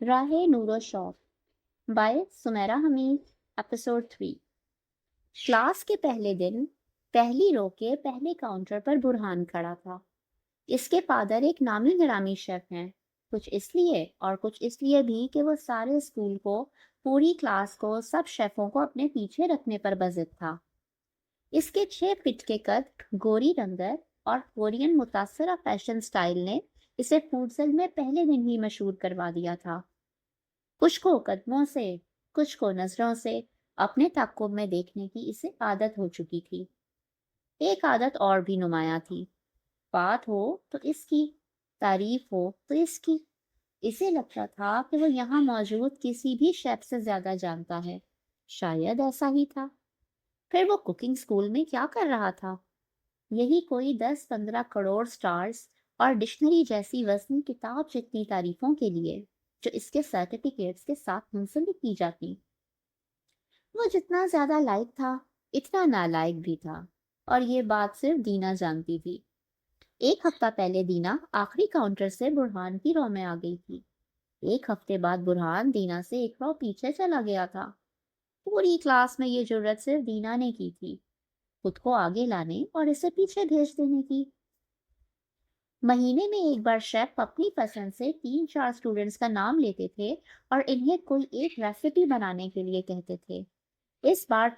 راہ نور و شوق بائے سمیرہ حمید ایپیسوڈ 3۔ کلاس کے پہلے دن پہلی رو کے پہلے کاؤنٹر پر برہان کھڑا تھا۔ اس کے فادر ایک نامی گرامی شیف ہیں، کچھ اس لیے اور کچھ اس لیے بھی کہ وہ سارے اسکول کو، پوری کلاس کو، سب شیفوں کو اپنے پیچھے رکھنے پر بضد تھا۔ اس کے 6 فٹ کے قد، گوری رنگت اور کورین متاثرہ فیشن سٹائل نے اسے فوڈ سیل میں پہلے دن ہی مشہور کروا دیا تھا۔ کچھ کو قدموں سے، کچھ کو نظروں سے اپنے تعقب میں دیکھنے کی اسے عادت ہو چکی تھی۔ ایک عادت اور بھی نمایاں تھی، بات ہو تو اس کی، تعریف ہو تو اس کی۔ اسے لگتا تھا کہ وہ یہاں موجود کسی بھی شیف سے زیادہ جانتا ہے۔ شاید ایسا ہی تھا۔ پھر وہ کوکنگ اسکول میں کیا کر رہا تھا؟ یہی کوئی 10-15 کروڑ سٹارز اور ڈکشنری جیسی وزنی کتاب جتنی تعریفوں کے لیے جو اس کے سرٹیفکیٹس کے ساتھ منسلک کی جاتی۔ وہ جتنا زیادہ لائق تھا اتنا نالائق بھی تھا، اور یہ بات صرف دینا جانتی تھی۔ ایک ہفتہ پہلے دینا آخری کاؤنٹر سے برہان کی رو میں آ گئی تھی۔ ایک ہفتے بعد برہان دینا سے ایک رو پیچھے چلا گیا تھا۔ پوری کلاس میں یہ جرت صرف دینا نے کی تھی، خود کو آگے لانے اور اسے پیچھے بھیج دینے کی۔ مہینے میں ایک بار شیف اپنی پسند سے 3-4 اسٹوڈنٹس کا نام لیتے تھے اور انہیں کوئی ایک ریسیپی بنانے کے لیے کہتے تھے۔ اس بار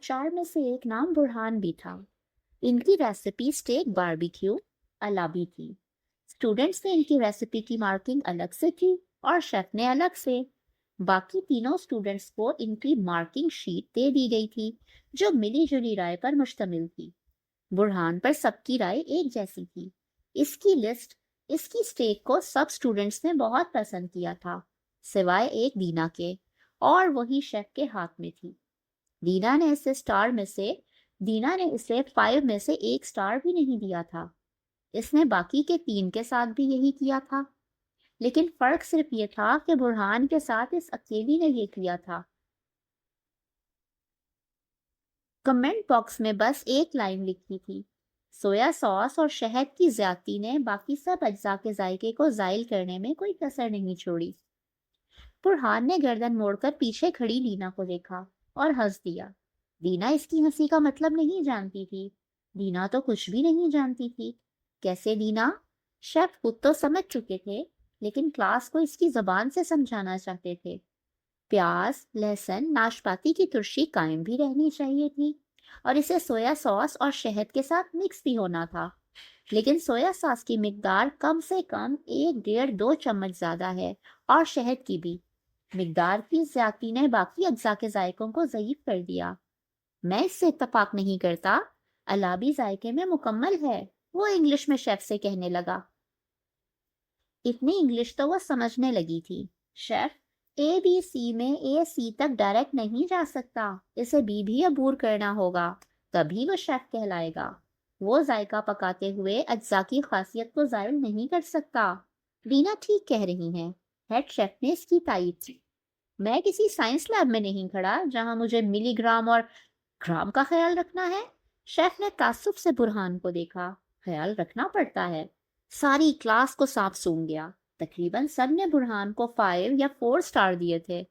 چار میں سے ایک نام برہان بھی تھا۔ ان کی ریسیپی اسٹیک باربیکیو الابی تھی۔ اسٹوڈنٹس نے ان کی ریسیپی کی مارکنگ الگ سے تھی اور شیف نے الگ سے۔ باقی تینوں اسٹوڈنٹس کو ان کی مارکنگ شیٹ دے دی گئی تھی جو ملی جلی رائے پر مشتمل تھی۔ برہان پر سب کی رائے ایک جیسی تھی۔ اس کی لسٹ، اس کی اسٹیک کو سب اسٹوڈنٹس نے بہت پسند کیا تھا، سوائے ایک دینا کے، اور وہی شیف کے ہاتھ میں تھی۔ دینا نے اسے 5 میں سے 1 سٹار بھی نہیں دیا تھا۔ اس نے باقی کے 3 کے ساتھ بھی یہی کیا تھا، لیکن فرق صرف یہ تھا کہ برہان کے ساتھ اس اکیلی نے یہ کیا تھا۔ کمنٹ باکس میں بس ایک لائن لکھی تھی، سویا ساس اور شہد کی زیادتی نے باقی سب اجزاء کے ذائقے کو زائل کرنے میں کوئی کسر نہیں چھوڑی۔ برہان نے گردن موڑ کر پیچھے کھڑی دینا کو دیکھا اور ہنس دیا۔ دینا اس کی ہنسی کا مطلب نہیں جانتی تھی۔ دینا تو کچھ بھی نہیں جانتی تھی۔ کیسے دینا؟ شیف خود تو سمجھ چکے تھے، لیکن کلاس کو اس کی زبان سے سمجھانا چاہتے تھے۔ پیاز، لہسن، ناشپاتی کی ترشی قائم بھی رہنی چاہیے تھی، اور اسے سویا ساس اور شہد کے ساتھ مکس بھی ہونا تھا۔ لیکن سویا ساس کی مقدار کم سے کم 1-1.5-2 چمچ زیادہ ہے، اور شہد کی بھی۔ مقدار کی زیادتی نے باقی اجزاء کے ذائقوں کو ضعیف کر دیا۔ میں اس سے اتفاق نہیں کرتا، الابی ذائقے میں مکمل ہے، وہ انگلش میں شیف سے کہنے لگا۔ اتنی انگلش تو وہ سمجھنے لگی تھی۔ شیف، ABC میں AC تک ڈائریکٹ نہیں جا سکتا، اسے B بھی عبور کرنا ہوگا، تبھی وہ شیف کہلائے گا۔ وہ ذائقہ پکاتے ہوئے اجزاء کی خاصیت کو زائل نہیں کر سکتا۔ رینا ٹھیک کہہ رہی ہیں، ہیڈ شیف نے اس کی تائید کی۔ میں کسی سائنس لیب میں نہیں کھڑا جہاں مجھے ملی گرام اور گرام کا خیال رکھنا ہے۔ شیف نے تعصب سے برہان کو دیکھا۔ خیال رکھنا پڑتا ہے۔ ساری کلاس کو سانپ سونگھ گیا۔ تقریباً سب نے برہان کو 5 یا 4 سٹار دیے تھے۔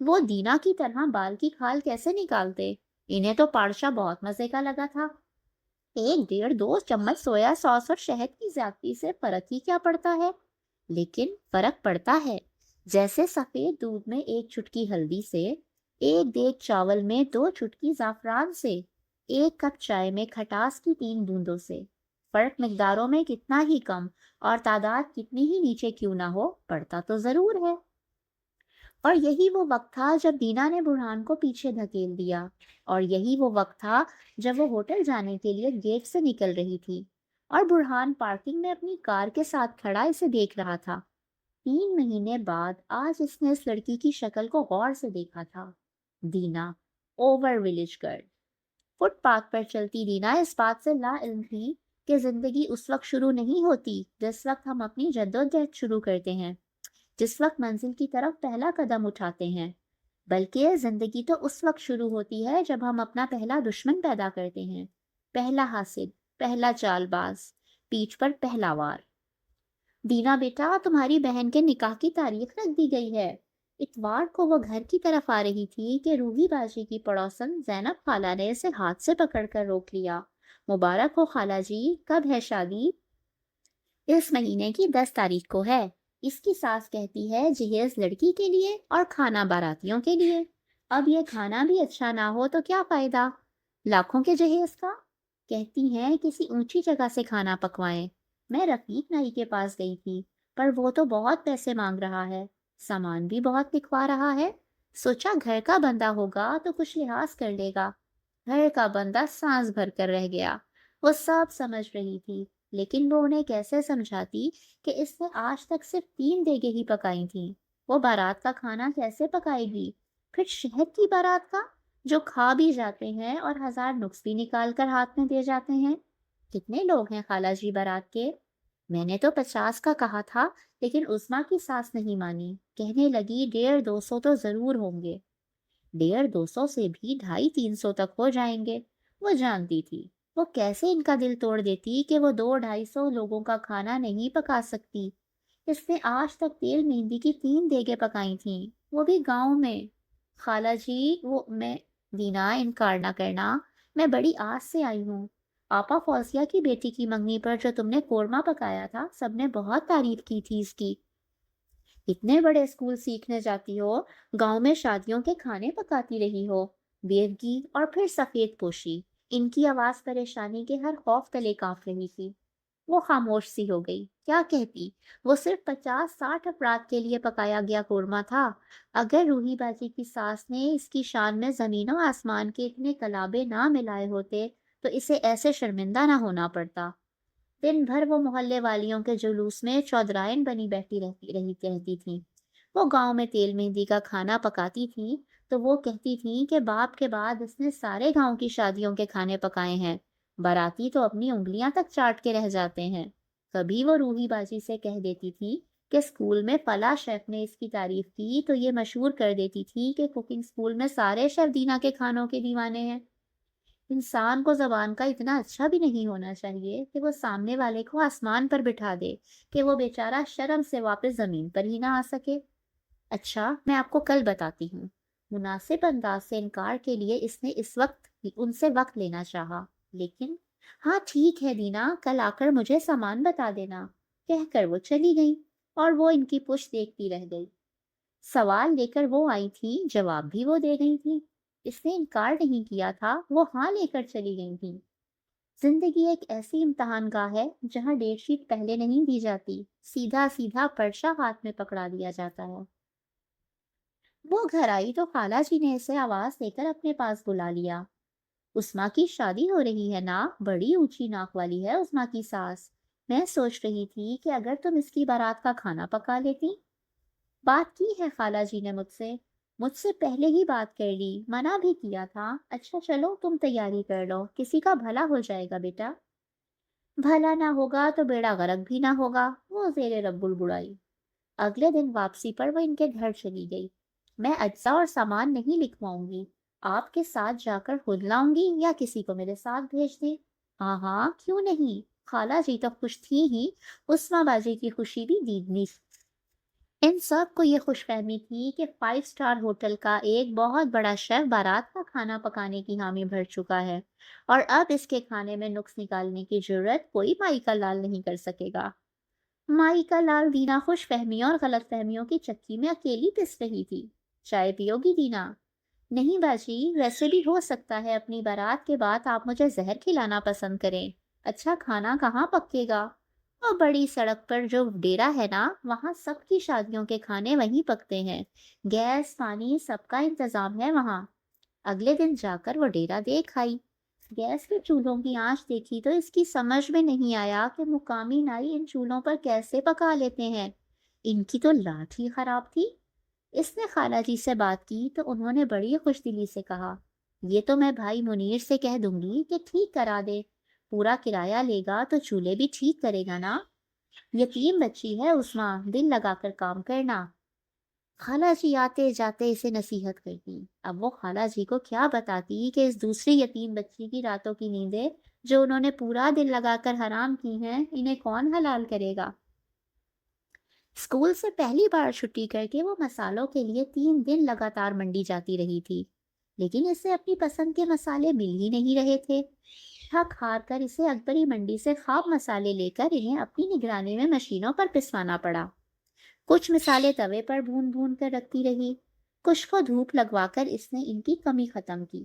وہ دینا کی طرح بال کی کھال کیسے نکالتے؟ انہیں تو پارشا بہت مزے کا لگا تھا۔ 1-1.5-2 چمچ سویا ساس اور شہد کی زیادتی سے فرق ہی کیا پڑتا ہے؟ لیکن فرق پڑتا ہے، جیسے سفید دودھ میں 1 چٹکی ہلدی سے، 1 دیگ چاول میں 2 چٹکی زعفران سے، 1 کپ چائے میں کھٹاس کی 3 بوندوں سے۔ فرق مقداروں میں کتنا ہی کم اور تعداد کتنی ہی نیچے کیوں نہ ہو، پڑتا تو ضرور ہے۔ اور یہی وہ وقت تھا جب دینا نے برہان کو پیچھے دھکیل دیا، اور یہی وہ وقت تھا جب وہ ہوٹل جانے کے لیے گیٹ سے نکل رہی تھی، اور برہان پارکنگ میں اپنی کار کے ساتھ کھڑا اسے دیکھ رہا تھا۔ 3 مہینے بعد آج اس نے اس لڑکی کی شکل کو غور سے دیکھا تھا۔ Dina, over village girl. Footpath پر چلتی دینا اس بات سے لا علم تھی کہ زندگی اس وقت شروع نہیں ہوتی جس وقت ہم اپنی جدوجہد شروع کرتے ہیں، جس وقت منزل کی طرف پہلا قدم اٹھاتے ہیں، بلکہ زندگی تو اس وقت شروع ہوتی ہے جب ہم اپنا پہلا دشمن پیدا کرتے ہیں، پہلا حاسد، پہلا چال باز، پیٹھ پر پہلا وار۔ دینا بیٹا، تمہاری بہن کے نکاح کی تاریخ رکھ دی گئی ہے۔ اتوار کو وہ گھر کی طرف آ رہی تھی کہ روحی باجی کی پڑوسن زینب خالہ نے اسے ہاتھ سے پکڑ کر روک لیا۔ مبارک ہو خالہ جی، کب ہے شادی؟ اس مہینے کی 10 تاریخ کو ہے۔ اس کی ساس کہتی ہے جہیز لڑکی کے لیے اور کھانا باراتیوں کے لیے۔ اب یہ کھانا بھی اچھا نہ ہو تو کیا فائدہ؟ لاکھوں کے جہیز کا؟ کہتی ہیں کسی اونچی جگہ سے کھانا پکوائیں۔ میں رفیق نائی کے پاس گئی تھی، پر وہ تو بہت پیسے مانگ رہا ہے، سامان بھی بہت لکھوا رہا ہے۔ سوچا گھر کا بندہ ہوگا تو کچھ لحاظ کر لے گا۔ گھر کا بندہ سانس بھر کر رہ گیا۔ وہ سب سمجھ رہی تھی، لیکن وہ انہیں کیسے سمجھاتی کہ اس نے آج تک صرف 3 دیگیں ہی پکائی تھیں۔ وہ بارات کا کھانا کیسے پکائے گی؟ پھر شہد کی بارات کا، جو کھا بھی جاتے ہیں اور 1000 نسخ بھی نکال کر ہاتھ میں دے جاتے ہیں۔ کتنے لوگ ہیں خالہ جی بارات کے؟ میں نے تو 50 کا کہا تھا، لیکن عظمیٰ کی ساس نہیں مانی، کہنے لگی 150 تو ضرور ہوں گے۔ 150 سے بھی 250-300 تک ہو جائیں گے۔ وہ جانتی تھی وہ کیسے ان کا دل توڑ دیتی کہ وہ 200-250 لوگوں کا کھانا نہیں پکا سکتی۔ اس نے آج تک تیل مہندی کی 3 دیگیں پکائی تھیں، وہ بھی گاؤں میں۔ خالہ جی، وہ میں دینا انکار نہ کرنا، میں بڑی آس سے آئی ہوں۔ آپا فوزیہ کی بیٹی کی منگنی پر جو تم نے قورمہ پکایا تھا، سب نے بہت تعریف کی تھی اس کی۔ اتنے بڑے اسکول سیکھنے جاتی ہو، گاؤں میں شادیوں کے کھانے پکاتی رہی ہو۔ بیوگی اور پھر سفید پوشی، ان کی آواز پریشانی کے ہر خوف تلے کانپ رہی تھی۔ وہ خاموش سی ہو گئی۔ کیا کہتی؟ وہ صرف 50-60 افراد کے لیے پکایا گیا قورمہ تھا۔ اگر روحی باجی کی ساس نے اس کی شان میں زمین و آسمان کے اتنے کلابے نہ ملائے ہوتے تو اسے ایسے شرمندہ نہ ہونا پڑتا۔ دن بھر وہ محلے والیوں کے جلوس میں چودرائن بنی بیٹھی رہتی تھیں۔ وہ گاؤں میں تیل مہندی کا کھانا پکاتی تھیں تو وہ کہتی تھیں کہ باپ کے بعد اس نے سارے گاؤں کی شادیوں کے کھانے پکائے ہیں، باراتی تو اپنی انگلیاں تک چاٹ کے رہ جاتے ہیں۔ کبھی وہ روحی باجی سے کہہ دیتی تھی کہ اسکول میں فلاں شیف نے اس کی تعریف کی تو یہ مشہور کر دیتی تھی کہ کوکنگ اسکول میں سارے شیف دینا کے کھانوں کے دیوانے ہیں۔ انسان کو زبان کا اتنا اچھا بھی نہیں ہونا چاہیے کہ وہ سامنے والے کو آسمان پر بٹھا دے کہ وہ بیچارہ شرم سے واپس زمین پر ہی نہ آ سکے۔ اچھا، میں آپ کو کل بتاتی ہوں۔ مناسب انداز سے انکار کے لیے اس نے اس وقت ان سے وقت لینا چاہا، لیکن ہاں ٹھیک ہے دینا، کل آ کر مجھے سامان بتا دینا، کہہ کر وہ چلی گئی اور وہ ان کی پشت دیکھتی رہ گئی۔ سوال لے کر وہ آئی تھی، جواب بھی وہ دے گئی تھی۔ اس نے انکار نہیں کیا تھا، وہ ہاں لے کر چلی گئی تھی۔ زندگی ایک ایسی امتحان گاہ ہے جہاں ڈیٹ شیٹ پہلے نہیں دی جاتی، سیدھا سیدھا پرچہ ہاتھ میں پکڑا دیا جاتا ہے۔ وہ گھر آئی تو خالہ جی نے اسے آواز دے کر اپنے پاس بلا لیا۔ عثمیٰ کی شادی ہو رہی ہے نا، بڑی اونچی ناک والی ہے عثمیٰ کی ساس۔ میں سوچ رہی تھی کہ اگر تم اس کی بارات کا کھانا پکا لیتی۔ بات کی ہے خالہ جی نے مجھ سے پہلے ہی بات کر لی، منع بھی کیا تھا۔ اچھا چلو تم تیاری کر لو، کسی کا بھلا ہو جائے گا بیٹا۔ بھلا نہ ہوگا تو بیڑا غرق بھی نہ ہوگا، وہ زیر رب البڑائی۔ اگلے دن واپسی پر وہ ان کے گھر چلی گئی۔ میں اجزا اور سامان نہیں لکھواؤں گی، آپ کے ساتھ جا کر خود لاؤں گی یا کسی کو میرے ساتھ بھیج دیں۔ ہاں ہاں کیوں نہیں، خالہ جی تو خوش تھی ہی، عثمیٰ باجی کی خوشی بھی دیدنی۔ ان سب کو یہ خوش فہمی تھی کہ 5 اسٹار ہوٹل کا ایک بہت بڑا شیف بارات کا کھانا پکانے کی حامی بھر چکا ہے، اور اب اس کے کھانے میں نقص نکالنے کی جرت کوئی مائی کا لال نہیں کر سکے گا۔ مائی کا لال دینا خوش فہمیوں اور غلط فہمیوں کی چکی میں اکیلی پس رہی تھی۔ چائے پیو گی دینا؟ نہیں باجی، ویسے بھی ہو سکتا ہے اپنی بارات کے بعد آپ مجھے زہر کھلانا پسند کریں۔ اچھا کھانا کہاں پکے گا؟ وہ بڑی سڑک پر جو ڈیرا ہے نا، وہاں سب کی شادیوں کے کھانے وہیں پکتے ہیں، گیس پانی سب کا انتظام ہے وہاں۔ اگلے دن جا کر وہ ڈیرا دیکھ آئی۔ گیس کے چولہوں کی آنچ دیکھی تو اس کی سمجھ میں نہیں آیا کہ مقامی نائی ان چولہوں پر کیسے پکا لیتے ہیں، ان کی تو لات ہی خراب تھی۔ اس نے خالہ جی سے بات کی تو انہوں نے بڑی خوش دلی سے کہا، یہ تو میں بھائی منیر سے کہہ دوں گی کہ ٹھیک کرا دے، پورا کرایہ لے گا تو چولہے بھی ٹھیک کرے گا نا۔ یتیم بچی ہے عثمیٰ، دل لگا کر کام کرنا۔ خالہ جی آتے جاتے اسے نصیحت کرتی۔ اب وہ خالہ جی کو کیا بتاتی کہ اس دوسری یتیم بچی کی راتوں کی نیندیں جو انہوں نے پورا دل لگا کر حرام کی ہیں، انہیں کون حلال کرے گا۔ اسکول سے پہلی بار چھٹی کر کے وہ مسالوں کے لیے 3 دن لگاتار منڈی جاتی رہی تھی، لیکن اسے اپنی پسند کے مسالے مل ہی نہیں رہے تھے۔ تھک ہار کر اسے اکبری منڈی سے خواب مسالے لے کر انہیں اپنی نگرانی میں مشینوں پر پسوانا پڑا۔ کچھ مسالے توے پر بھون بھون کر رکھتی رہی، کچھ کو دھوپ لگوا کر اس نے ان کی کمی ختم کی۔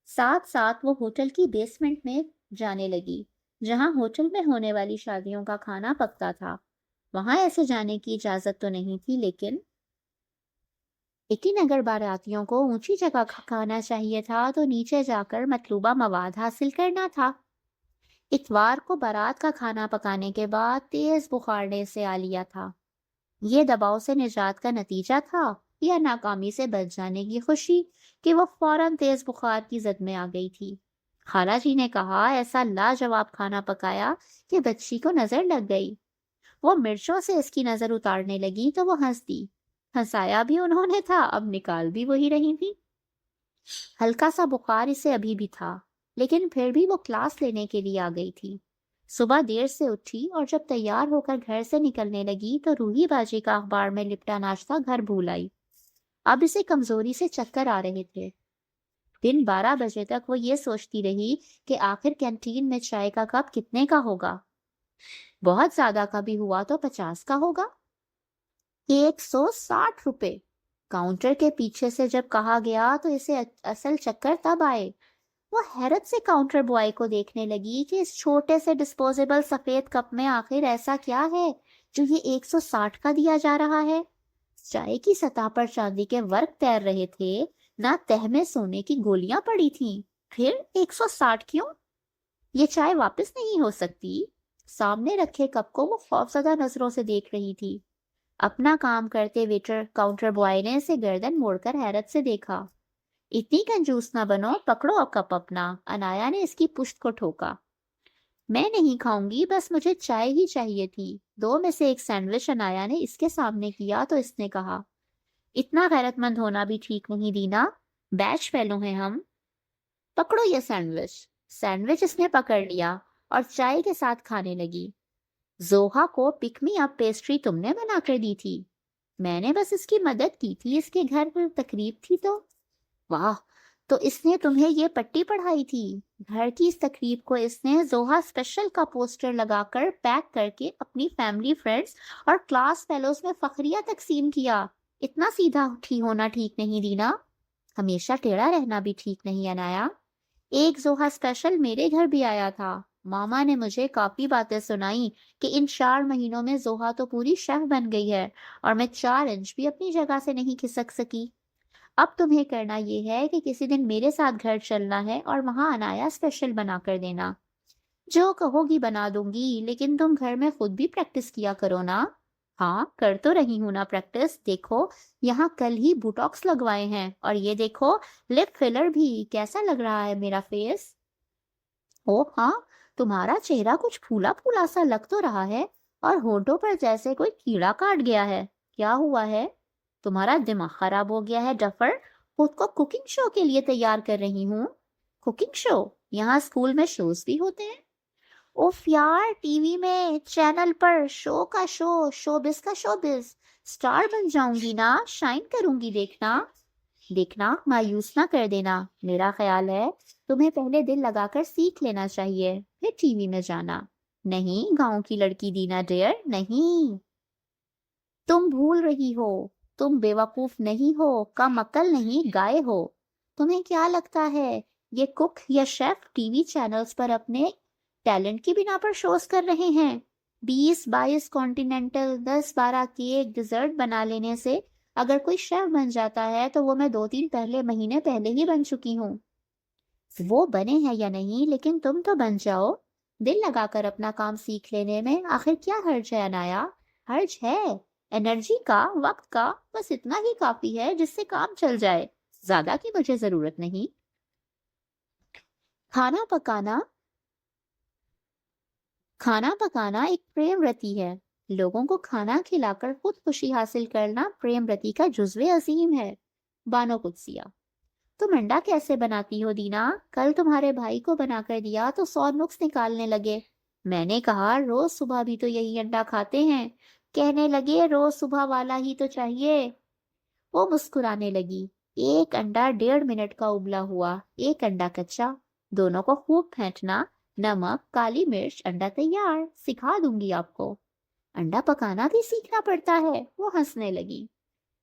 ساتھ ساتھ وہ ہوٹل کی بیسمنٹ میں جانے لگی، جہاں ہوٹل میں ہونے والی شادیوں کا کھانا پکتا تھا۔ وہاں ایسے جانے کی اجازت تو نہیں تھی، لیکن اگر باراتیوں کو اونچی جگہ کھانا چاہیے تھا تو نیچے جا کر مطلوبہ مواد حاصل کرنا تھا۔ اتوار کو بارات کا کھانا پکانے کے بعد تیز بخار نے اسے آ لیا تھا۔ یہ دباؤ سے نجات کا نتیجہ تھا یا ناکامی سے بچ جانے کی خوشی کہ وہ فوراً تیز بخار کی زد میں آ گئی تھی؟ خالہ جی نے کہا ایسا لاجواب کھانا پکایا کہ بچی کو نظر لگ گئی۔ وہ مرچوں سے اس کی نظر اتارنے لگی تو وہ ہنس دی۔ ہنسایا بھی انہوں نے تھا، اب نکال بھی وہی رہی تھی۔ ہلکا سا بخار اسے ابھی بھی تھا، لیکن پھر بھی وہ کلاس لینے کے لیے آ گئی تھی۔ صبح دیر سے اٹھی اور جب تیار ہو کر گھر سے نکلنے لگی تو روحی باجی کا اخبار میں لپٹا ناشتہ گھر بھول آئی۔ اب اسے کمزوری سے چکر آ رہے تھے۔ دن 12 بجے تک وہ یہ سوچتی رہی کہ آخر کینٹین میں چائے کا کپ کتنے کا ہوگا؟ بہت زیادہ کا بھی ہوا تو 50 کا ہوگا۔ 160 روپے! کاؤنٹر کے پیچھے سے جب کہا گیا تو اسے اصل چکر تب آئے۔ وہ حیرت سے کاؤنٹر بوائے کو دیکھنے لگی کہ اس چھوٹے سے ڈسپوزیبل سفید کپ میں آخر ایسا کیا ہے جو یہ 160 کا دیا جا رہا ہے۔ چائے کی سطح پر چاندی کے ورق تیر رہے تھے، نہ تہ میں سونے کی گولیاں پڑی تھیں۔ پھر 160 کیوں؟ یہ چائے واپس نہیں ہو سکتی؟ سامنے رکھے کپ کو وہ خوفزدہ نظروں سے دیکھ رہی تھی۔ اپنا کام کرتے ویٹر کاؤنٹر بوائے نے اسے گردن موڑ کر حیرت سے دیکھا۔ اتنی کنجوس نہ بنو، پکڑو کپ اپنا، انایا نے اس کی پشت کو ٹھوکا۔ میں نہیں کھاؤں گی، بس مجھے چائے ہی چاہیے تھی۔ 2 میں سے 1 سینڈوچ انایا نے اس کے سامنے کیا تو اس نے کہا، اتنا غیرت مند ہونا بھی ٹھیک نہیں دینا، بیچ فیلو ہیں ہم۔ پکڑو یہ سینڈوچ۔ سینڈوچ اس نے پکڑ لیا اور چائے کے ساتھ کھانے لگی۔ زوہا کو پک می اپ پیسٹری تم نے بنا کر دی تھی؟ میں نے بس اس کی مدد کی تھی، اس کے گھر پر تقریب تھی تو۔ واہ، تو اس نے تمہیں یہ پٹی پڑھائی تھی؟ گھر کی اس تقریب کو اس نے زوہا اسپیشل کا پوسٹر لگا کر پیک کر کے اپنی فیملی فرینڈز اور کلاس فیلوز میں فخریہ تقسیم کیا۔ اتنا سیدھا ہونا ٹھیک نہیں دینا، ہمیشہ ٹیڑھا رہنا بھی ٹھیک نہیں انایا۔ ایک زوہا اسپیشل میرے گھر بھی آیا تھا، ماما نے مجھے کافی باتیں سنائی کہ ان 4 مہینوں میں زوہا تو پوری شیف بن گئی ہے اور میں 4 انچ بھی اپنی جگہ سے نہیں کھسک سکی۔ اب تمہیں کرنا یہ ہے کہ کسی دن میرے ساتھ گھر چلنا ہے اور وہاں انایا اسپیشل بنا کر دینا۔ جو کہو گی بنا دوں گی، لیکن تم گھر میں خود بھی پریکٹس کیا کرو نا۔ ہاں، کر تو رہی ہوں نا پریکٹس، دیکھو یہاں کل ہی بوٹاکس لگوائے ہیں، اور یہ دیکھو لپ فلر بھی، کیسا لگ رہا ہے میرا فیس؟ او ہاں، تمہارا چہرہ کچھ پھولا پھولا سا لگ تو رہا ہے، اور ہونٹوں پر جیسے کوئی کیڑا کاٹ گیا ہے۔ کیا ہوا ہے؟ تمہارا دماغ خراب ہو گیا ہے ڈفر، خود کو کوکنگ شو کے لیے تیار کر رہی ہوں۔ کوکنگ شو؟ یہاں اسکول میں شوز بھی ہوتے ہیں؟ اوف یار، ٹی وی میں چینل پر شو کا شو، شوبز کا شوبز، سٹار بن جاؤں گی نا، شائن کروں گی، دیکھنا مایوس نہ کر دینا۔ میرا خیال ہے تمہیں پہلے دل لگا کر سیکھ لینا چاہیے، پھر ٹی وی میں جانا۔ نہیں گاؤں کی لڑکی دینا ڈیئر، نہیں۔ تم بھول رہی ہو، تم بیوقوف نہیں ہو، کم عقل نہیں، گائے ہو۔ تمہیں کیا لگتا ہے یہ کک یا شیف ٹی وی چینلز پر اپنے ٹیلنٹ کی بنا پر شوز کر رہے ہیں؟ 20-22 کانٹیننٹل، 10-12 کیک، ڈیزرٹ بنا لینے سے اگر کوئی شیف بن جاتا ہے تو وہ میں 2-3 مہینے پہلے ہی بن چکی ہوں۔ وہ بنے ہیں یا نہیں، لیکن تم تو بن جاؤ۔ دل لگا کر اپنا کام سیکھ لینے میں آخر کیا حرج ہے انایا؟ حرج ہے انرجی کا، وقت کا، بس اتنا ہی کافی ہے جس سے کام چل جائے، زیادہ کی مجھے ضرورت نہیں۔ کھانا پکانا ایک پریم رتی ہے۔ لوگوں کو کھانا کھلا کر خود خوشی حاصل کرنا پریم رتی کا جزو عظیم ہے۔ بانو قدسیہ: تم انڈا کیسے بناتی ہو دینا؟ کل تمہارے بھائی کو بنا کر دیا تو 100 نقص نکالنے لگے۔ میں نے کہا روز صبح بھی تو یہی انڈا کھاتے ہیں، کہنے لگے روز صبح والا ہی تو چاہیے۔ وہ مسکرانے لگی۔ ایک انڈا 1.5 منٹ کا ابلا ہوا، ایک انڈا کچا، دونوں کو خوب پھینٹنا، نمک، کالی مرچ، انڈا تیار، سکھا دوں گی آپ کو۔ انڈا پکانا بھی سیکھنا پڑتا ہے، وہ ہنسنے لگی۔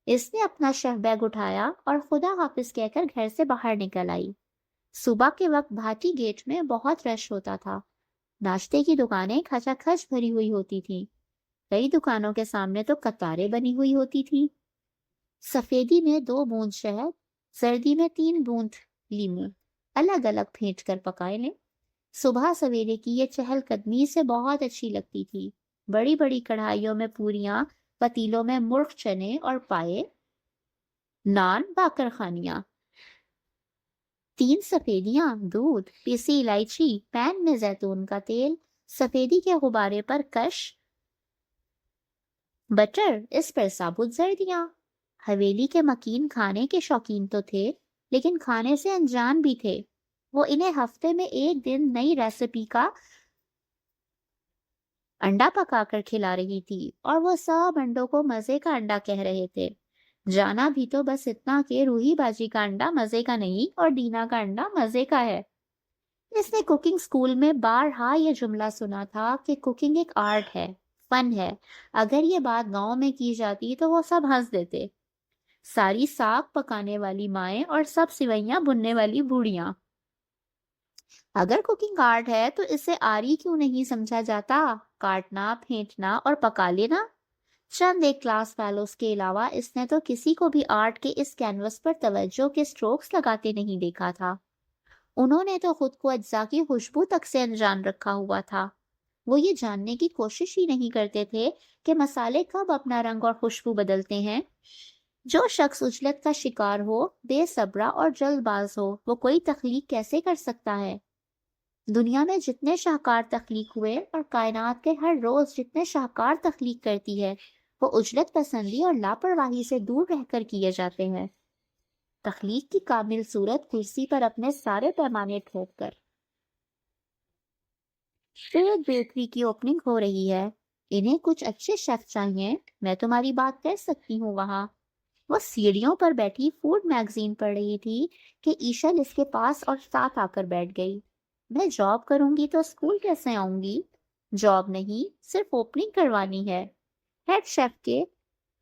اس نے اپنا شیف بیگ اٹھایا اور خدا حافظ کہہ کر گھر سے باہر نکل آئی۔ صبح کے وقت بھاٹی گیٹ میں بہت رش ہوتا تھا۔ ناشتے کی دکانیں کھچا کھچ بھری ہوئی ہوتی تھیں۔ کئی دکانوں کے سامنے تو قطاریں بنی ہوئی ہوتی تھی۔ سفیدی میں 2 بوند شہد، سردی میں 3 بوند لیموں، الگ الگ پھینٹ کر پکائے لیں۔ صبح سویرے کی یہ چہل قدمی سے بہت اچھی لگتی تھی۔ بڑی بڑی کڑھائیوں میں پوریاں، پتیلوں میں مرغ چنے اور پائے، نان، باقر خانیاں، 3 سفیدیاں، دودھ، پیسی الائچی، پین میں زیتون کا تیل، سفیدی کے غبارے پر کش بٹر، اس پر ثابت زردیاں۔ حویلی کے مکین کھانے کے شوقین تو تھے، لیکن کھانے سے انجان بھی تھے۔ وہ انہیں ہفتے میں ایک دن نئی ریسیپی کا انڈا پکا کر کھلا رہی تھی، اور وہ سب انڈوں کو مزے کا انڈا کہہ رہے تھے۔ جانا بھی تو بس اتنا کہ روحی باجی کا انڈا مزے کا نہیں اور ڈینا کا انڈا مزے کا ہے۔ اس نے کوکنگ سکول میں بارہا یہ جملہ سنا تھا کہ کوکنگ ایک آرٹ ہے، فن ہے۔ اگر یہ بات گاؤں میں کی جاتی تو وہ سب ہنس دیتے، ساری ساگ پکانے والی مائیں اور سب سوئیاں بننے والی بوڑھیاں۔ اگر کوکنگ آرٹ ہے تو اسے آری کیوں نہیں سمجھا جاتا؟ کاٹنا، پھینٹنا اور پکا لینا۔ چند ایک کلاس فیلوز کے علاوہ اس نے تو کسی کو بھی آرٹ کے اس کینوس پر توجہ کے سٹروکس لگاتے نہیں دیکھا تھا۔ انہوں نے تو خود کو اجزاء کی خوشبو تک سے انجان رکھا ہوا تھا۔ وہ یہ جاننے کی کوشش ہی نہیں کرتے تھے کہ مسالے کب اپنا رنگ اور خوشبو بدلتے ہیں۔ جو شخص عجلت کا شکار ہو، بے صبرا اور جلد باز ہو، وہ کوئی تخلیق کیسے کر سکتا ہے؟ دنیا میں جتنے شاہکار تخلیق ہوئے اور کائنات کے ہر روز جتنے شاہکار تخلیق کرتی ہے، وہ عجلت پسندی اور لاپرواہی سے دور رہ کر کیے جاتے ہیں۔ تخلیق کی کامل صورت کرسی پر اپنے سارے پیمانے ٹھوک کر۔ ایک بیکری کی اوپننگ ہو رہی ہے، انہیں کچھ اچھے شیف چاہیے، میں تمہاری بات کر سکتی ہوں وہاں۔ وہ سیڑھیوں پر بیٹھی فوڈ میگزین پڑھ رہی تھی کہ ایشل اس کے پاس اور ساتھ آ کر بیٹھ گئی۔ میں جاب کروں گی تو اسکول کیسے آؤں گی؟ جاب نہیں، صرف اوپننگ کروانی ہے۔ ہیڈ شیف کے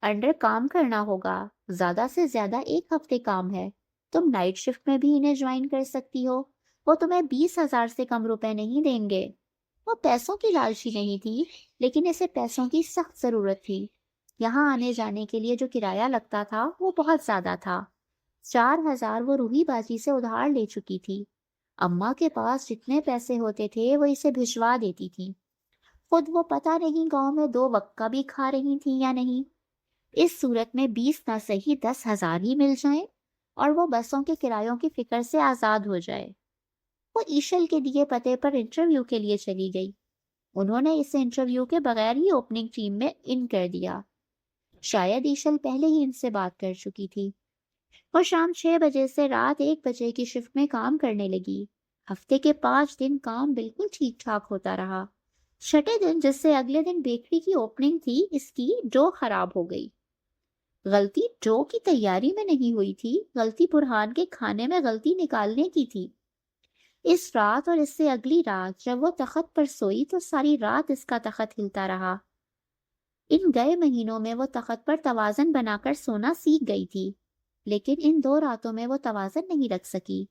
انڈر کام کرنا ہوگا، زیادہ سے زیادہ 1 ہفتے کام ہے۔ تم نائٹ شفٹ میں بھی انہیں جوائن کر سکتی ہو، وہ تمہیں 20,000 سے کم روپے نہیں دیں گے۔ وہ پیسوں کی لالچی نہیں تھی، لیکن اسے پیسوں کی سخت ضرورت تھی۔ یہاں آنے جانے کے لیے جو کرایہ لگتا تھا وہ بہت زیادہ تھا۔ 4,000 وہ روحی باجی سے ادھار لے چکی تھی۔ اماں کے پاس جتنے پیسے ہوتے تھے وہ اسے بھجوا دیتی تھی۔ خود وہ پتہ نہیں گاؤں میں 2 وقت کا بھی کھا رہی تھی یا نہیں۔ اس صورت میں 20 نہ صحیح 10,000 ہی مل جائیں اور وہ بسوں کے کرایوں کی فکر سے آزاد ہو جائے۔ وہ ایشل کے دیے پتے پر انٹرویو کے لیے چلی گئی۔ انہوں نے اسے انٹرویو کے بغیر ہی اوپننگ ٹیم میں ان کر دیا۔ شاید ایشل پہلے ہی ان سے بات کر چکی تھی۔ وہ شام 6 بجے سے رات 1 بجے کی شفٹ میں کام کرنے لگی۔ ہفتے کے 5 دن کام بالکل ٹھیک ٹھاک ہوتا رہا۔ چھٹے دن، جس سے اگلے دن بیکری کی اوپننگ تھی، اس کی ڈو خراب ہو گئی۔ غلطی ڈو کی تیاری میں نہیں ہوئی تھی، غلطی برہان کے کھانے میں غلطی نکالنے کی تھی۔ اس رات اور اس سے اگلی رات جب وہ تخت پر سوئی تو ساری رات اس کا تخت ہلتا رہا۔ ان گئے مہینوں میں وہ تخت پر توازن بنا کر سونا سیکھ گئی تھی، لیکن ان 2 راتوں میں وہ توازن نہیں رکھ سکی۔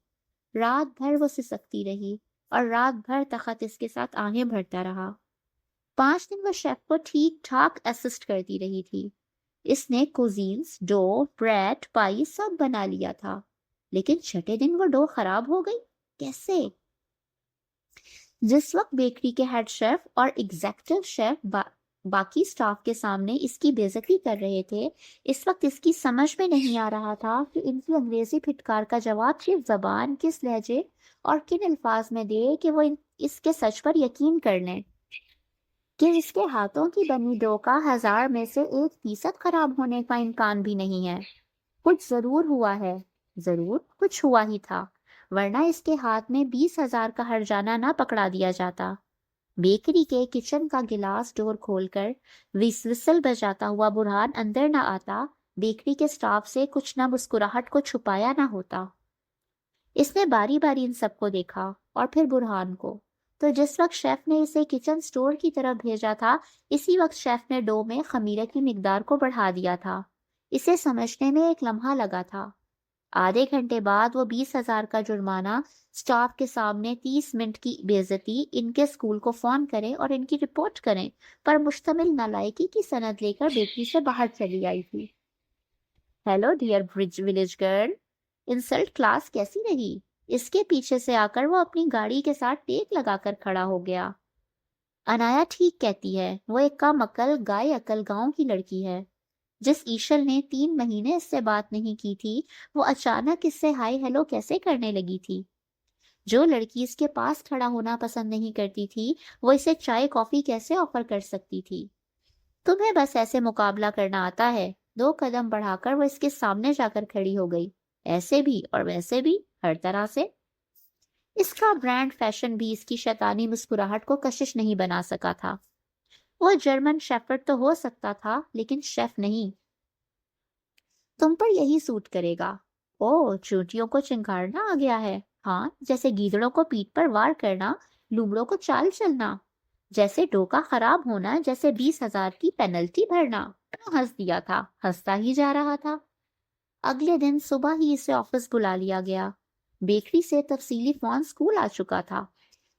رات بھر وہ سسکتی رہی اور رات بھر تخت اس کے ساتھ آہیں بھرتا رہا۔ 5 دن وہ شیف کو ٹھیک ٹھاک اسسٹ کرتی رہی تھی۔ اس نے کوزینز، ڈو، بریڈ، پائی سب بنا لیا تھا، لیکن چھٹے دن وہ ڈو خراب ہو گئی۔ کیسے؟ جس وقت بیکری کے ہیڈ شیف اور ایگزیکٹو شیف باقی سٹاف کے سامنے اس کی بے عزتی کر رہے تھے، اس وقت اس کی سمجھ میں نہیں آ رہا تھا کہ ان کی انگریزی پھٹکار کا جواب کس زبان، کس لہجے اور کن الفاظ میں دے کہ وہ اس کے سچ پر یقین کر لیں کہ اس کے ہاتھوں کی بنی ڈو کا 1000 میں سے 1% خراب ہونے کا امکان بھی نہیں ہے۔ کچھ ضرور ہوا ہے، ضرور کچھ ہوا ہی تھا، ورنہ اس کے ہاتھ میں 20,000 کا ہرجانہ نہ پکڑا دیا جاتا۔ بیکری کے کچن کا گلاس ڈور کھول کر وسل بجاتا ہوا برہان اندر نہ آتا، بیکری کے سٹاف سے کچھ نہ مسکراہٹ کو چھپایا نہ ہوتا۔ اس نے باری باری ان سب کو دیکھا اور پھر برہان کو، تو جس وقت شیف نے اسے کچن سٹور کی طرف بھیجا تھا، اسی وقت شیف نے ڈو میں خمیرے کی مقدار کو بڑھا دیا تھا۔ اسے سمجھنے میں ایک لمحہ لگا تھا۔ آدھے گھنٹے بعد وہ 20,000 کا جرمانہ، سٹاف کے سامنے 30 منٹ کی بے عزتی، ان کے اسکول کو فون کریں اور ان کی رپورٹ کریں پر مشتمل نالائکی کی سند لے کر بیکری سے باہر چلی آئی تھی۔ Hello dear village girl, insult class کیسی رہی؟ اس کے پیچھے سے آ کر وہ اپنی گاڑی کے ساتھ ٹیک لگا کر کھڑا ہو گیا۔ انایا ٹھیک کہتی ہے، وہ ایک کم عقل گائے عقل گاؤں کی لڑکی ہے۔ جس ایشل نے 3 مہینے اس سے بات نہیں کی تھی، وہ اچانک اس سے ہائی ہیلو کیسے کرنے لگی تھی؟ جو لڑکی اس کے پاس کھڑا ہونا پسند نہیں کرتی تھی، وہ اسے چائے کافی کیسے آفر کر سکتی تھی؟ تمہیں بس ایسے مقابلہ کرنا آتا ہے۔ 2 قدم بڑھا کر وہ اس کے سامنے جا کر کھڑی ہو گئی، ایسے بھی اور ویسے بھی، ہر طرح سے۔ اس کا برانڈ فیشن بھی اس کی شیطانی مسکراہٹ کو کشش نہیں بنا سکا تھا۔ وہ جرمن شیفرڈ تو ہو سکتا تھا، لیکن شیف نہیں۔ تم پر یہی سوٹ کرے گا۔ او، چونٹیوں کو چنگھاڑنا آ گیا ہے؟ ہاں، جیسے گیدڑوں کو پیٹھ پر وار کرنا، لومڑوں کو چال چلنا، جیسے ڈوکا خراب ہونا، جیسے 20,000 کی پینلٹی بھرنا۔ ہنس دیا تھا، ہنستا ہی جا رہا تھا۔ اگلے دن صبح ہی اسے آفس بلا لیا گیا۔ بیکری سے تفصیلی فون اسکول آ چکا تھا،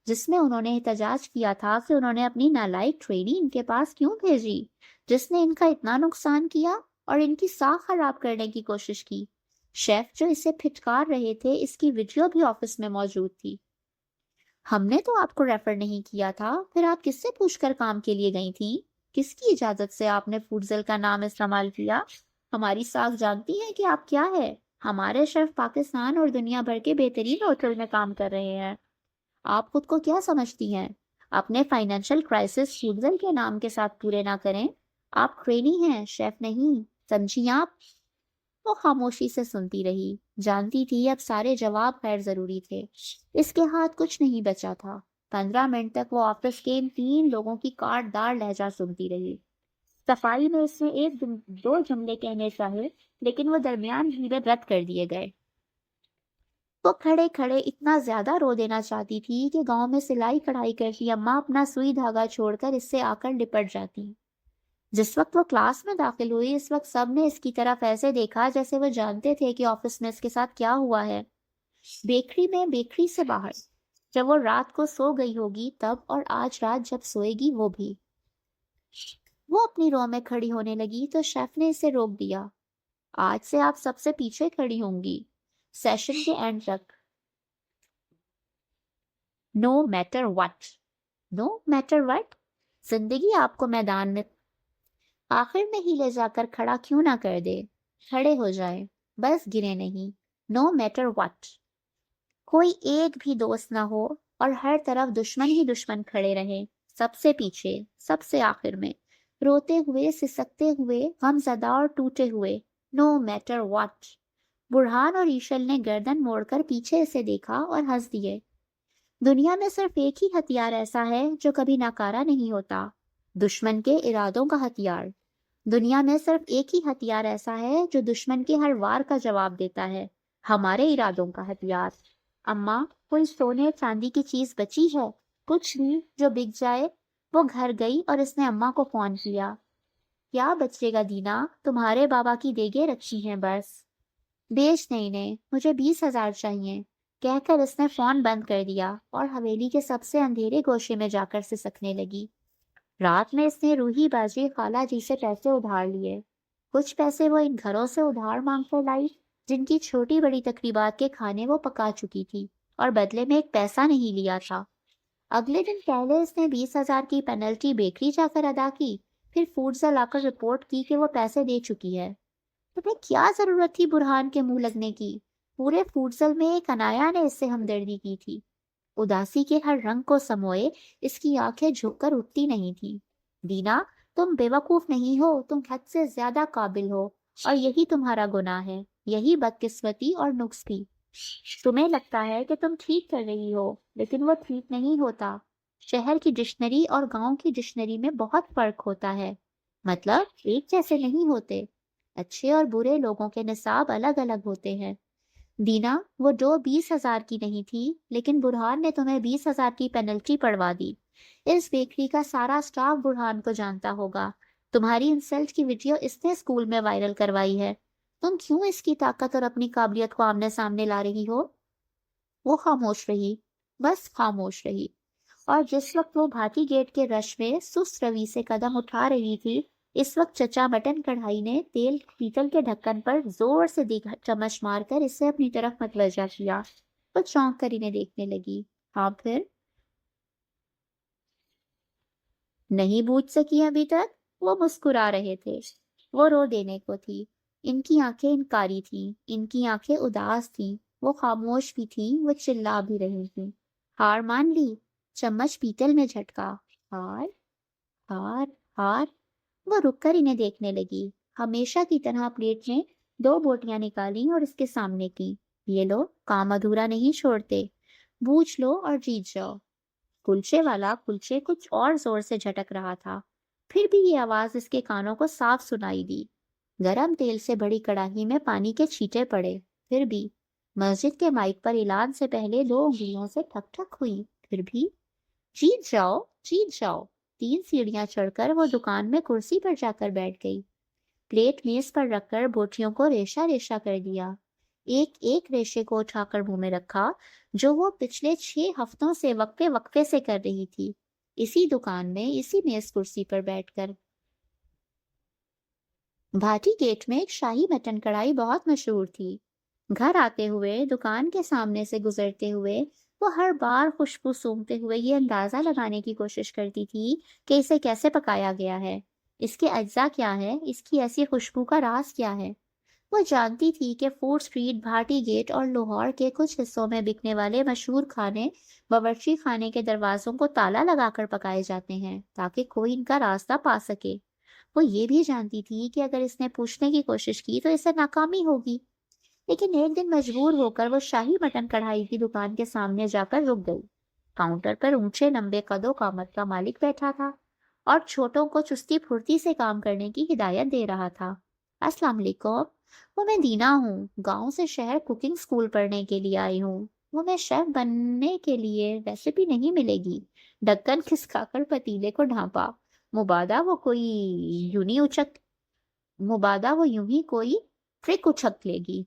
جس میں انہوں نے احتجاج کیا تھا کہ انہوں نے اپنی نالائق ٹرینی ان کے پاس کیوں بھیجی، جس نے ان کا اتنا نقصان کیا اور ان کی ساکھ خراب کرنے کی کوشش کی۔ شیف جو اسے پھٹکار رہے تھے، اس کی ویڈیو بھی آفس میں موجود تھی۔ ہم نے تو آپ کو ریفر نہیں کیا تھا، پھر آپ کس سے پوچھ کر کام کے لیے گئی تھیں؟ کس کی اجازت سے آپ نے فوڈزل کا نام استعمال کیا؟ ہماری ساکھ جانتی ہے کہ آپ کیا ہے۔ ہمارے شیف پاکستان اور دنیا بھر کے بہترین ہوٹل میں کام کر رہے ہیں۔ آپ خود کو کیا سمجھتی ہیں؟ اپنے فائنینشیل کرائسس فوڈزل کے نام کے ساتھ پورے نہ کریں۔ آپ ٹرینی ہیں، شیف نہیں، سمجھی آپ؟ وہ خاموشی سے سنتی رہی، جانتی تھی اب سارے جواب غیر ضروری تھے، اس کے ہاتھ کچھ نہیں بچا تھا۔ 15 منٹ تک وہ آفس کے ان 3 لوگوں کی کاٹ دار لہجہ سنتی رہی۔ صفائی میں اس نے 1-2 جملے کہنے چاہے، لیکن وہ درمیان ہی میں رد کر دیے گئے۔ وہ کھڑے کھڑے اتنا زیادہ رو دینا چاہتی تھی کہ گاؤں میں سلائی کڑھائی کرتی اماں اپنا سوئی دھاگا چھوڑ کر اس سے آ کر لپٹ جاتی۔ جس وقت وہ کلاس میں داخل ہوئی، اس وقت سب نے اس کی طرف ایسے دیکھا جیسے وہ جانتے تھے کہ آفس میں اس کے ساتھ کیا ہوا ہے۔ بیکری میں، بیکری سے باہر، جب وہ رات کو سو گئی ہوگی تب، اور آج رات جب سوئے گی وہ بھی۔ وہ اپنی رو میں کھڑی ہونے لگی تو شیف نے اسے روک دیا۔ آج سے آپ سب سے پیچھے کھڑی ہوں گی، سیشن کے اینڈ تک۔ No matter what? No matter what? زندگی آپ کو میدان میں آخر میں ہی لے جا کر کھڑا کیوں نہ کر دے؟ کھڑے ہو جائے، بس گرے نہیں۔ No matter what. کوئی ایک بھی دوست نہ ہو اور ہر طرف دشمن ہی دشمن کھڑے رہے، سب سے پیچھے، سب سے آخر میں، روتے ہوئے، سسکتے ہوئے، غم زدہ اور ٹوٹے ہوئے۔ No matter what. برہان اور ایشل نے گردن موڑ کر پیچھے سے دیکھا اور ہنس دیے۔ دنیا میں صرف ایک ہی ہتھیار ایسا ہے جو کبھی ناکارہ نہیں ہوتا، دشمن کے ارادوں کا ہتھیار۔ دنیا میں صرف ایک ہی ہتھیار ایسا ہے جو دشمن کے ہر وار کا جواب دیتا ہے، ہمارے ارادوں کا ہتھیار۔ اماں، کوئی سونے چاندی کی چیز بچی ہے؟ کچھ بھی جو بک جائے۔ وہ گھر گئی اور اس نے اماں کو فون کیا۔ کیا بچے گا دینا، تمہارے بابا کی دیگیں رکھی ہیں بس۔ بیچ دیں انہیں، مجھے 20,000 چاہیے، کہہ کر اس نے فون بند کر دیا اور حویلی کے سب سے اندھیرے گوشے میں جا کر سسکنے لگی۔ رات میں اس نے روحی باجی خالہ جی سے پیسے ادھار لیے۔ کچھ پیسے وہ ان گھروں سے ادھار مانگ کر لائی جن کی چھوٹی بڑی تقریبات کے کھانے وہ پکا چکی تھی، اور بدلے میں ایک پیسہ نہیں لیا تھا۔ اگلے دن پہلے اس نے 20,000 کی پینلٹی بیکری جا کر ادا کی، پھر فوڈزل آ کر رپورٹ کی کہ وہ پیسے دے چکی ہے۔ تمہیں کیا ضرورت تھی برہان کے منہ لگنے کی؟ پورے فوڈزل میں ایک انایا نے اس سے ہمدردی کی تھی۔ اداسی کے ہر رنگ کو سموئے اس کی آنکھیں جھک کر اٹھتی نہیں تھی۔ دینا، تم بے وقوف نہیں ہو، تم حد سے زیادہ قابل ہو، اور یہی تمہارا گناہ ہے، یہی بدقسمتی اور نقص بھی۔ تمہیں لگتا ہے کہ تم ٹھیک کر رہی ہو، لیکن وہ ٹھیک نہیں ہوتا۔ شہر کی ڈکشنری اور گاؤں کی ڈکشنری میں بہت فرق ہوتا ہے، مطلب ایک جیسے نہیں ہوتے۔ اچھے اور برے لوگوں کے نصاب الگ الگ ہوتے ہیں۔ دینا، وہ ڈو 20,000 کی نہیں تھی، لیکن برہان نے تمہیں 20,000 کی پینلٹی پڑوا دی۔ اس بیکری کا سارا سٹاف برہان کو جانتا ہوگا۔ تمہاری انسلٹ کی ویڈیو اس نے اسکول میں وائرل کروائی ہے۔ تم کیوں اس کی طاقت اور اپنی قابلیت کو آمنے سامنے لا رہی ہو؟ وہ خاموش رہی، بس خاموش رہی۔ اور جس وقت وہ بھاٹی گیٹ کے رش میں سست روی سے قدم اٹھا رہی تھی، اس وقت چچا مٹن کڑھائی نے تیل پیتل کے ڈھکن پر زور سے چمچ مار کر اسے اپنی طرف متوجہ کیا۔ وہ چونک کر انہیں دیکھنے لگی۔ ہاں پھر؟ نہیں بوجھ سکی ابھی تک؟ وہ مسکرا رہے تھے۔ وہ رو دینے کو تھی۔ ان کی آنکھیں انکاری تھیں، ان کی آنکھیں اداس تھیں۔ وہ خاموش بھی تھیں، وہ چلا بھی رہی تھیں۔ ہار مان لی؟ چمچ پیتل میں جھٹکا۔ ہار، ہار، ہار۔ وہ رک کر انہیں دیکھنے لگی۔ ہمیشہ کی طرح پلیٹ میں 2 بوٹیاں نکالیں اور اس کے سامنے کی۔ یہ لو، کام ادھورا نہیں چھوڑتے۔ بوجھ لو اور جیت جاؤ۔ کلچے والا کلچے کچھ اور زور سے جھٹک رہا تھا، پھر بھی یہ آواز اس کے کانوں کو صاف سنائی دی۔ گرم تیل سے بڑی کڑاہی میں پانی کے چھینٹے پڑے، پھر بھی۔ مسجد کے مائک پر اعلان سے پہلے 2 انگلیوں سے ٹھک ٹھک ہوئی، پھر بھی۔ جیت جاؤ، جیت جاؤ۔ 3 سیڑھیاں چڑھ کر وہ دکان میں کرسی پر جا کر بیٹھ گئی۔ پلیٹ میز پر رکھ کر بوٹیوں کو ریشہ ریشہ کر دیا۔ ایک ایک ریشے کو اٹھا کر منہ میں رکھا، جو وہ پچھلے 6 ہفتوں سے وقفے وقفے سے کر رہی تھی، اسی دکان میں، اسی میز کرسی پر بیٹھ کر۔ بھاٹی گیٹ میں ایک شاہی مٹن کڑھائی بہت مشہور تھی۔ گھر آتے ہوئے، دکان کے سامنے سے گزرتے ہوئے، وہ ہر بار خوشبو سونگھتے ہوئے یہ اندازہ لگانے کی کوشش کرتی تھی کہ اسے کیسے پکایا گیا ہے، اس کے اجزاء کیا ہے، اس کی ایسی خوشبو کا راز کیا ہے۔ وہ جانتی تھی کہ فوڈ اسٹریٹ، بھاٹی گیٹ اور لاہور کے کچھ حصوں میں بکنے والے مشہور کھانے باورچی خانے کے دروازوں کو تالا لگا کر پکائے جاتے ہیں تاکہ کوئی ان کا راستہ پا سکے۔ وہ یہ بھی جانتی تھی کہ اگر اس نے پوچھنے کی کوشش کی تو اسے ناکامی ہوگی، لیکن ایک دن مجبور ہو کر وہ شاہی مٹن کڑھائی کی دکان کے سامنے جا کر رک گئی۔ کاؤنٹر پر اونچے لمبے قد و قامت کا مالک بیٹھا تھا اور چھوٹوں کو چستی پھرتی سے کام کرنے کی ہدایت دے رہا تھا۔ السلام علیکم، وہ میں دینا ہوں، گاؤں سے شہر کوکنگ سکول پڑھنے کے لیے آئی ہوں۔ وہ میں شیف بننے کے لیے ریسیپی نہیں ملے گی۔ ڈھکن کھسکا کر پتیلے کو ڈھانپا۔ مبادا وہ یوں ہی کوئی ٹرک اچھک لے گی۔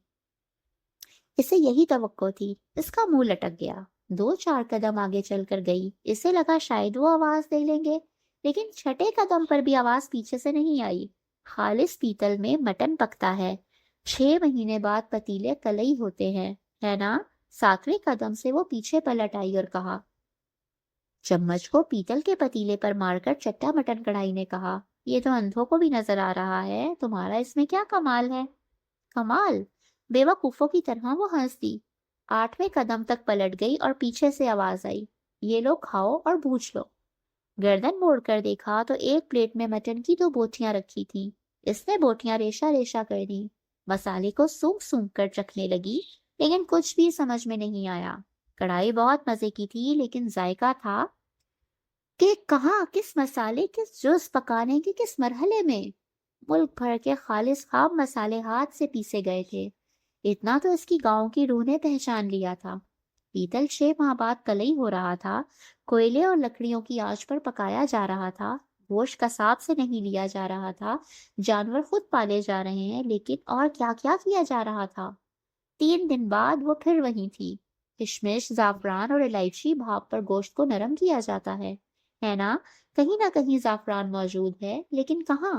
اسے یہی توقع تھی۔ اس کا منہ لٹک گیا۔ 2-4 قدم آگے چل کر گئی۔ اسے لگا شاید وہ آواز دے لیں گے، لیکن 6 قدم پر بھی آواز پیچھے سے نہیں آئی۔ خالص پیتل میں مٹن پکتا ہے، 6 مہینے بعد پتیلے کلئی ہوتے ہیں، ہے نا؟ 7ویں قدم سے وہ پیچھے پلٹ آئی اور کہا۔ چمچ کو پیتل کے پتیلے پر مار کر چٹا مٹن کڑھائی نے کہا، یہ تو اندھوں کو بھی نظر آ رہا ہے، تمہارا اس میں کیا کمال ہے؟ کمال؟ بے وقوفوں کی طرح وہ ہنس دی۔ 8ویں قدم تک پلٹ گئی اور پیچھے سے آواز آئی، یہ لو، کھاؤ اور بوجھ لو۔ گردن موڑ کر دیکھا تو ایک پلیٹ میں مٹن کی 2 بوٹیاں رکھی تھیں۔ اس نے بوٹیاں ریشہ ریشہ کر دی، مسالے کو سونگ سونگ کر چکھنے لگی، لیکن کچھ بھی سمجھ میں نہیں آیا۔ کڑھائی بہت مزے کی تھی، لیکن ذائقہ تھا کہ کہاں، کس مسالے، کس جز پکانے کے کس مرحلے میں؟ ملک بھر کے خالص خام مسالے ہاتھ سے پیسے گئے تھے۔ اتنا تو اس کی گاؤں کی روح نے پہچان لیا تھا۔ پیتل 6 ماہ بعد کلئی ہو رہا تھا، کوئلے اور لکڑیوں کی آنچ پر پکایا جا رہا تھا، گوشت قصاب سے نہیں لیا جا رہا تھا، جانور خود پالے جا رہے ہیں، لیکن اور کیا کیا کیا جا رہا تھا۔ 3 دن بعد وہ پھر وہیں تھی۔ کشمش، زعفران اور الائچی بھاپ پر گوشت کو نرم کیا جاتا ہے نا؟ کہیں نہ کہیں زعفران موجود ہے، لیکن کہاں؟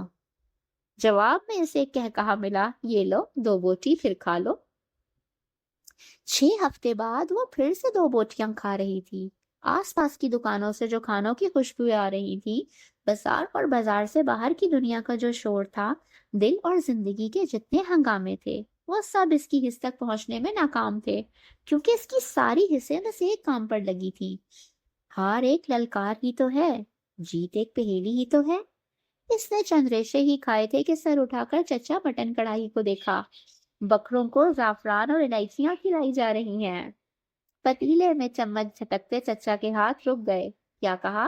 جواب میں اسے ایک کہا ملا، یہ لو 2 بوٹی پھر کھا لو۔ 6 ہفتے بعد وہ پھر سے 2 بوٹیاں کھا رہی تھی۔ آس پاس کی دکانوں سے جو کھانوں کی خوشبوئیں آ رہی تھی، بازار اور بازار سے باہر کی دنیا کا جو شور تھا، دل اور زندگی کے جتنے ہنگامے تھے، وہ سب اس کی حص تک پہنچنے میں ناکام تھے، کیونکہ اس کی ساری حصیں بس ایک کام پر لگی تھی۔ ہار ایک للکار ہی تو ہے، جیت ایک پہیلی ہی تو ہے۔ اس نے چند ریشے ہی کھائے تھے کہ سر اٹھا کر چچا مٹن کڑھائی کو دیکھا۔ بکروں کو زعفران اور الائچیاں کھلائی جا رہی ہیں۔ پتیلے میں چمچ جھٹکتے چچا کے ہاتھ رک گئے۔ کیا کہا؟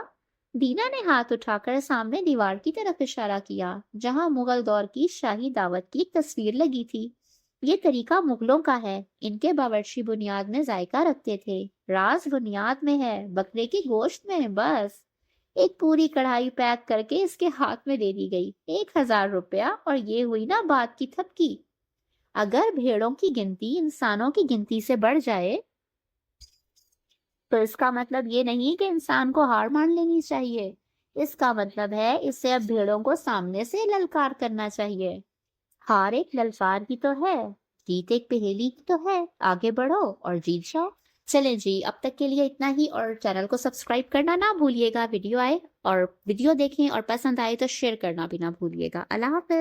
دینا نے ہاتھ اٹھا کر سامنے دیوار کی طرف اشارہ کیا جہاں مغل دور کی شاہی دعوت کی ایک تصویر لگی تھی۔ یہ طریقہ مغلوں کا ہے، ان کے باورچی بنیاد میں ذائقہ رکھتے تھے، راز بنیاد میں ہے، بکرے کے گوشت میں، بس۔ ایک پوری کڑھائی پیک کر کے اس کے ہاتھ میں دے دی گئی۔ 1000 روپیہ، اور یہ ہوئی نا بات کی تھپکی۔ اگر بھیڑوں کی گنتی انسانوں کی گنتی سے بڑھ جائے تو اس کا مطلب یہ نہیں کہ انسان کو ہار مان لینی چاہیے، اس کا مطلب ہے اسے اب بھیڑوں کو سامنے سے للکار کرنا چاہیے۔ ہار ایک للکار کی تو ہے، جیت ایک پہیلی کی تو ہے، آگے بڑھو اور جیت جاؤ۔ چلیں جی، اب تک کے لیے اتنا ہی، اور چینل کو سبسکرائب کرنا نہ بھولیے گا۔ ویڈیو دیکھیں اور پسند آئے تو شیئر کرنا بھی نہ بھولیے گا۔ اللہ حافظ۔